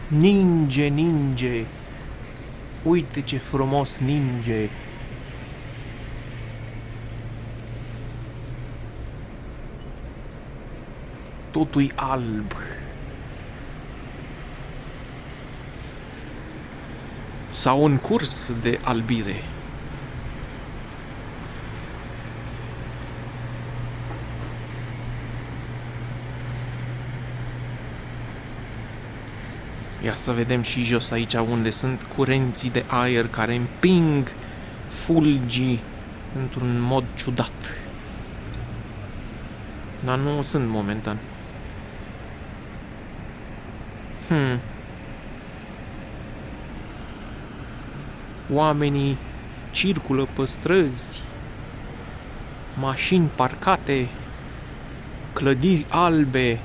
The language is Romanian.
Ninge, ninge. Uite ce frumos ninge. Totul-i alb. Sau în curs de albire. Ia să vedem și jos aici unde sunt curenții de aer care împing fulgii într-un mod ciudat. Dar nu sunt momentan. Oamenii circulă pe străzi, mașini parcate, clădiri albe,